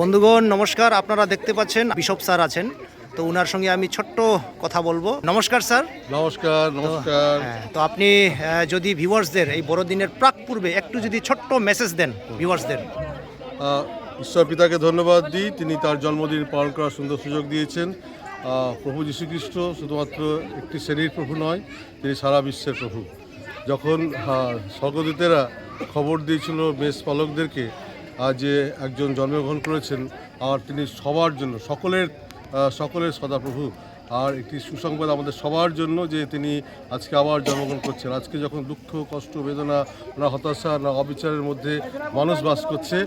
বন্ধুগণ নমস্কার, আপনারা দেখতে পাচ্ছেন বিশপ স্যার আছেন, তো ওনার সঙ্গে আমি ছোট্ট কথা বলবো। নমস্কার স্যার। নমস্কার। নমস্কার। তো আপনি যদি ভিউয়ার্সদের এই বড়দিনের প্রাক পূর্বে একটু যদি ছোট্ট মেসেজ দেন ভিউয়ার্সদের। ঈশ্বর পিতাকে ধন্যবাদ দিই, তিনি তার জন্মদিন পালন করার সুন্দর সুযোগ দিয়েছেন। প্রভু যীশুখ্রিস্ট শুধুমাত্র একটি শ্রেণীর প্রভু নয়, তিনি সারা বিশ্বের প্রভু। যখন স্বর্গদূতেরা খবর দিয়েছিল মেষ পালকদেরকে যে একজন জন্মগ্রহণ করেছেন, আর তিনি সবার জন্য সকলের সদাপ্রভু, আর একটি সুসংবাদ আমাদের সবার জন্য যে তিনি আজকে আবার জন্মগ্রহণ করছেন। আজকে যখন দুঃখ, কষ্ট, বেদনা, না হতাশা, না অবিচারের মধ্যে মানুষ বাস করছে,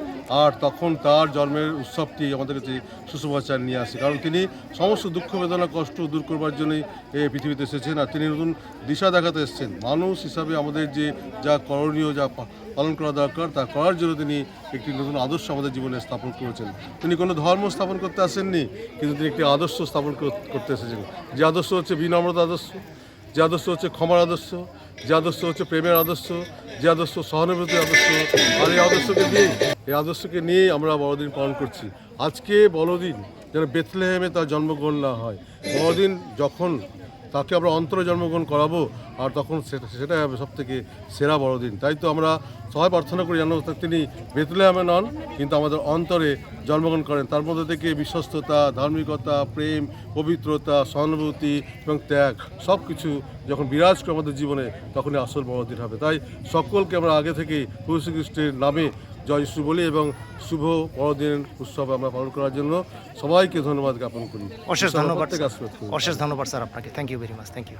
আর তখন তার জন্মের উৎসবটি আমাদের কাছে সুসমাচার নিয়ে আসে, কারণ তিনি সমস্ত দুঃখ, বেদনা, কষ্ট দূর করবার জন্যই এই পৃথিবীতে এসেছেন। আর তিনি নতুন দিশা দেখাতে এসেছেন। মানুষ হিসাবে আমাদের যে যা করণীয়, যা পালন করা দরকার তা করার জন্য তিনি একটি নতুন আদর্শ আমাদের জীবনে স্থাপন করেছেন। তিনি কোনো ধর্ম স্থাপন করতে আসেননি, কিন্তু তিনি একটি আদর্শ স্থাপন করতে এসেছেন। যে আদর্শ হচ্ছে বিনম্রতা আদর্শ, যে আদর্শ হচ্ছে ক্ষমার আদর্শ, যে আদর্শ হচ্ছে প্রেমের আদর্শ, যে আদর্শ সহানুভূতির আদর্শ। আর এই আদর্শকে নিয়েই আমরা বড়দিন পালন করছি। আজকে বড়দিন যেন বেথলেহেমে তার জন্মগ্রহণ না হয়, বড়দিন যখন তাকে আমরা অন্তরে জন্মগ্রহণ করাবো, আর তখন সেটাই হবে সবথেকে সেরা বড়দিন। তাই তো আমরা সবাই প্রার্থনা করি যেন তিনি বেথলেহেমে নন, কিন্তু আমাদের অন্তরে জন্মগ্রহণ করেন। তার মধ্যে থেকে বিশ্বস্ততা, ধার্মিকতা, প্রেম, পবিত্রতা, সহানুভূতি এবং ত্যাগ সব কিছু যখন বিরাজ করে আমাদের জীবনে, তখনই আসল বড়দিন হবে। তাই সকলকে আমরা আগে থেকেই প্রভু শ্রীখ্রিস্টের নামে জয় যিশু বলি এবং শুভ বড়দিন উৎসব আমরা পালন করার জন্য সবাইকে ধন্যবাদ জ্ঞাপন করি। অশেষ ধন্যবাদ স্যার আপনাকে। Thank you very much. Thank you.